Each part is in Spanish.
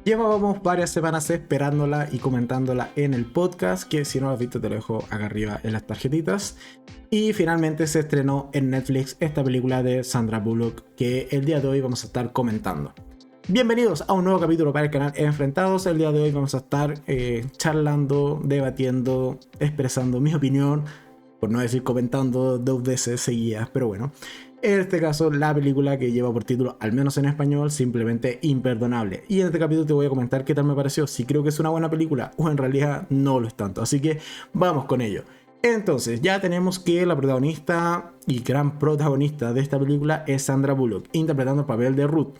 Llevábamos varias semanas esperándola y comentándola en el podcast, que si no lo has visto te lo dejo acá arriba en las tarjetitas. Y finalmente se estrenó en Netflix esta película de Sandra Bullock, que el día de hoy vamos a estar comentando. Bienvenidos a un nuevo capítulo para el canal Enfrentados. El día de hoy vamos a estar charlando, debatiendo, expresando mi opinión, por no decir comentando 2 veces seguidas, pero bueno. En este caso, la película que lleva por título, al menos en español, simplemente Imperdonable. Y en este capítulo te voy a comentar qué tal me pareció, si creo que es una buena película o en realidad no lo es tanto. Así que vamos con ello. Entonces, ya tenemos que la protagonista y gran protagonista de esta película es Sandra Bullock, interpretando el papel de Ruth.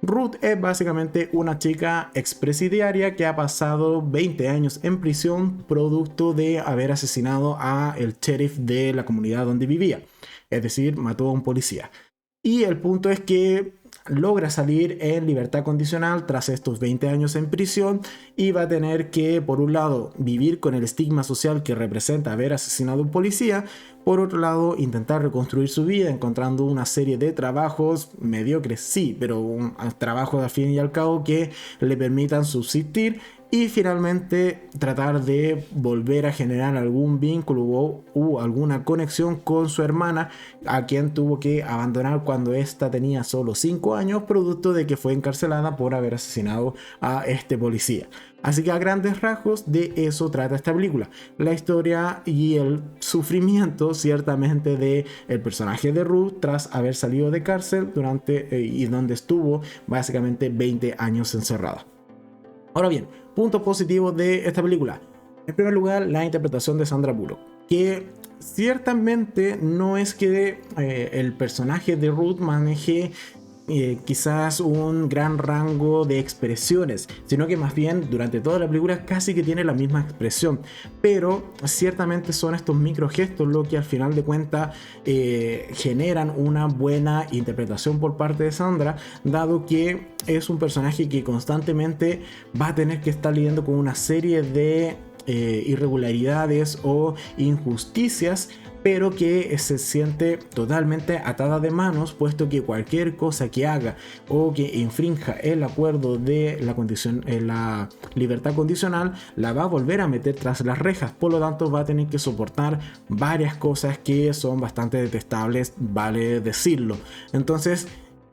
Ruth es básicamente una chica expresidiaria que ha pasado 20 años en prisión producto de haber asesinado a el sheriff de la comunidad donde vivía. Es decir, mató a un policía. Y el punto es que logra salir en libertad condicional tras estos 20 años en prisión y va a tener que, por un lado, vivir con el estigma social que representa haber asesinado a un policía, por otro lado, intentar reconstruir su vida encontrando una serie de trabajos mediocres, sí, pero trabajos al fin y al cabo que le permitan subsistir. Y finalmente tratar de volver a generar algún vínculo o alguna conexión con su hermana, a quien tuvo que abandonar cuando ésta tenía solo 5 años, producto de que fue encarcelada por haber asesinado a este policía. Así que a grandes rasgos de eso trata esta película. La historia y el sufrimiento ciertamente de el personaje de Ruth tras haber salido de cárcel y donde estuvo básicamente 20 años encerrada. Ahora bien, puntos positivos de esta película. En primer lugar, la interpretación de Sandra Bullock, que ciertamente no es que el personaje de Ruth maneje quizás un gran rango de expresiones, sino que más bien durante toda la película casi que tiene la misma expresión, pero ciertamente son estos microgestos lo que al final de cuentas generan una buena interpretación por parte de Sandra, dado que es un personaje que constantemente va a tener que estar lidiando con una serie de irregularidades o injusticias, pero que se siente totalmente atada de manos, puesto que cualquier cosa que haga o que infrinja el acuerdo de la libertad condicional la va a volver a meter tras las rejas. Por lo tanto, va a tener que soportar varias cosas que son bastante detestables, vale decirlo. Entonces,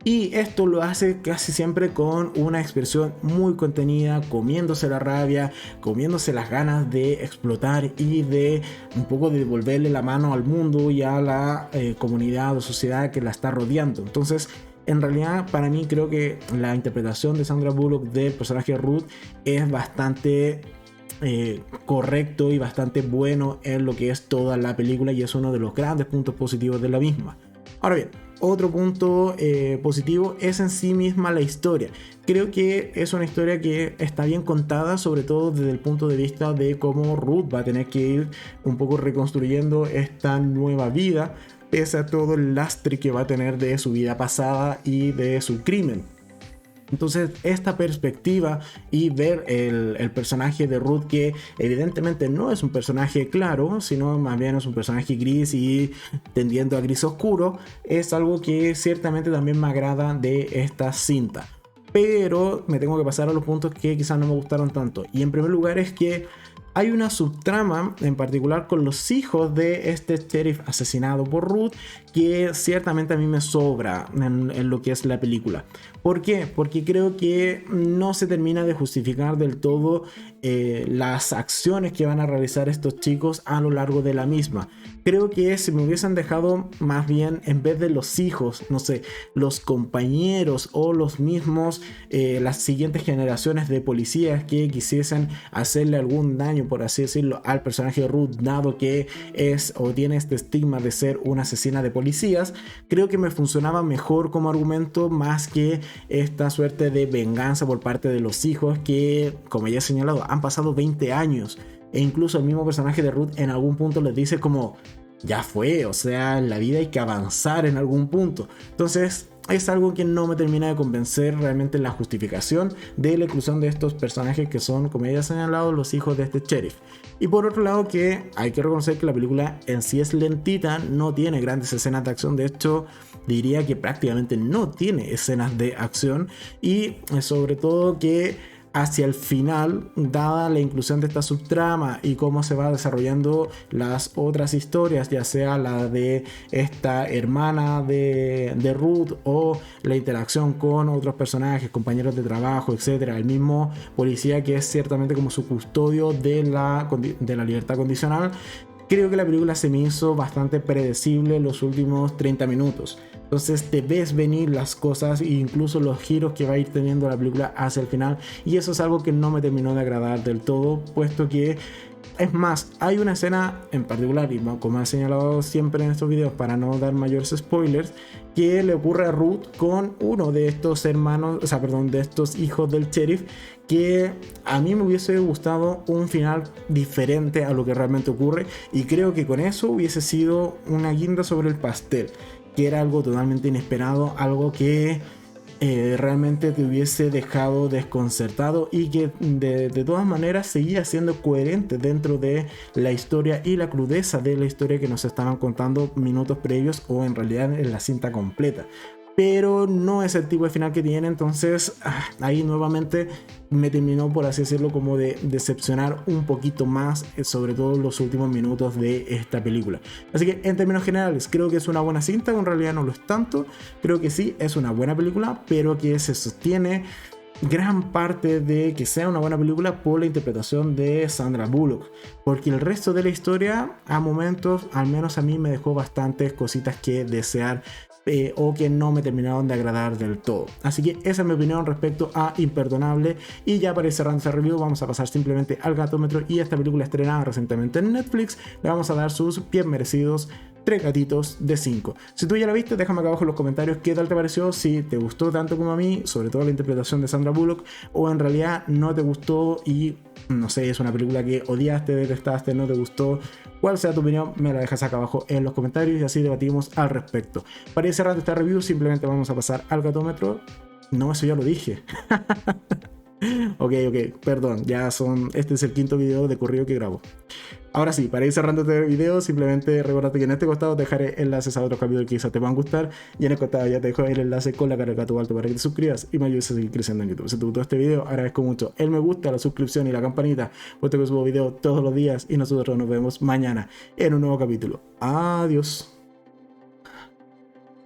y esto lo hace casi siempre con una expresión muy contenida, comiéndose la rabia, comiéndose las ganas de explotar y de un poco de devolverle la mano al mundo y a la comunidad o sociedad que la está rodeando. Entonces, en realidad, para mí creo que la interpretación de Sandra Bullock del personaje Ruth es bastante correcto y bastante bueno en lo que es toda la película, y es uno de los grandes puntos positivos de la misma. Ahora bien, otro punto positivo es en sí misma la historia. Creo que es una historia que está bien contada, sobre todo desde el punto de vista de cómo Ruth va a tener que ir un poco reconstruyendo esta nueva vida, pese a todo el lastre que va a tener de su vida pasada y de su crimen. Entonces, esta perspectiva y ver el personaje de Ruth, que evidentemente no es un personaje claro, sino más bien es un personaje gris y tendiendo a gris oscuro, es algo que ciertamente también me agrada de esta cinta. Pero me tengo que pasar a los puntos que quizás no me gustaron tanto. Y en primer lugar es que hay una subtrama en particular con los hijos de este sheriff asesinado por Ruth, que ciertamente a mí me sobra en lo que es la película. ¿Por qué? Porque creo que no se termina de justificar del todo las acciones que van a realizar estos chicos a lo largo de la misma. Creo que si me hubiesen dejado más bien, en vez de los hijos, no sé, los compañeros o los mismos, las siguientes generaciones de policías que quisiesen hacerle algún daño, por así decirlo, al personaje de Ruth, dado que es o tiene este estigma de ser una asesina de policías, creo que me funcionaba mejor como argumento más que esta suerte de venganza por parte de los hijos que, como ya he señalado, han pasado 20 años. E incluso el mismo personaje de Ruth en algún punto les dice como, ya fue, o sea, en la vida hay que avanzar en algún punto. Entonces es algo que no me termina de convencer realmente la justificación de la inclusión de estos personajes que son, como ya he señalado, los hijos de este sheriff. Y por otro lado, que hay que reconocer que la película en sí es lentita, no tiene grandes escenas de acción. De hecho, diría que prácticamente no tiene escenas de acción, y sobre todo que hacia el final, dada la inclusión de esta subtrama y cómo se va desarrollando las otras historias, ya sea la de esta hermana de Ruth o la interacción con otros personajes, compañeros de trabajo, etcétera, el mismo policía que es ciertamente como su custodio de la libertad condicional. Creo que la película se me hizo bastante predecible en los últimos 30 minutos. Entonces te ves venir las cosas e incluso los giros que va a ir teniendo la película hacia el final. Y eso es algo que no me terminó de agradar del todo, puesto que es más, hay una escena en particular, y como he señalado siempre en estos videos para no dar mayores spoilers, que le ocurre a Ruth con uno de estos hermanos, o sea, perdón, de estos hijos del sheriff, que a mí me hubiese gustado un final diferente a lo que realmente ocurre, y creo que con eso hubiese sido una guinda sobre el pastel, que era algo totalmente inesperado, algo que realmente te hubiese dejado desconcertado y que de todas maneras seguía siendo coherente dentro de la historia y la crudeza de la historia que nos estaban contando minutos previos o en realidad en la cinta completa. Pero no es el tipo de final que tiene, entonces ahí nuevamente me terminó, por así decirlo, como de decepcionar un poquito más, sobre todo en los últimos minutos de esta película. Así que en términos generales creo que es una buena cinta, en realidad no lo es tanto, creo que sí es una buena película, pero que se sostiene gran parte de que sea una buena película por la interpretación de Sandra Bullock, porque el resto de la historia a momentos, al menos a mí, me dejó bastantes cositas que desear, o que no me terminaron de agradar del todo. Así que esa es mi opinión respecto a Imperdonable. Y ya para ir cerrando esta review, vamos a pasar simplemente al gatómetro. Y esta película estrenada recientemente en Netflix, le vamos a dar sus bien merecidos 3 gatitos de 5. Si tú ya la viste, déjame acá abajo en los comentarios qué tal te pareció, si te gustó tanto como a mí, sobre todo la interpretación de Sandra Bullock, o en realidad no te gustó y no sé, es una película que odiaste, detestaste, no te gustó. Cuál sea tu opinión, me la dejas acá abajo en los comentarios y así debatimos al respecto. Para ir cerrando esta review, simplemente vamos a pasar al gatómetro. No, eso ya lo dije. Ok, perdón, este es el quinto video de corrido que grabo. Ahora sí, para ir cerrando este video, simplemente recordate que en este costado te dejaré enlaces a otros capítulos que quizás te van a gustar, y en el costado ya te dejo el enlace con la cara del gato alto para que te suscribas y me ayudes a seguir creciendo en YouTube. Si te gustó este video, agradezco mucho el me gusta, la suscripción y la campanita, puesto que subo video todos los días, y nosotros nos vemos mañana en un nuevo capítulo. Adiós.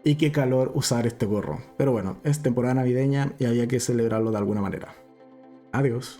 Y qué calor usar este gorro, pero bueno, es temporada navideña y había que celebrarlo de alguna manera. Adiós.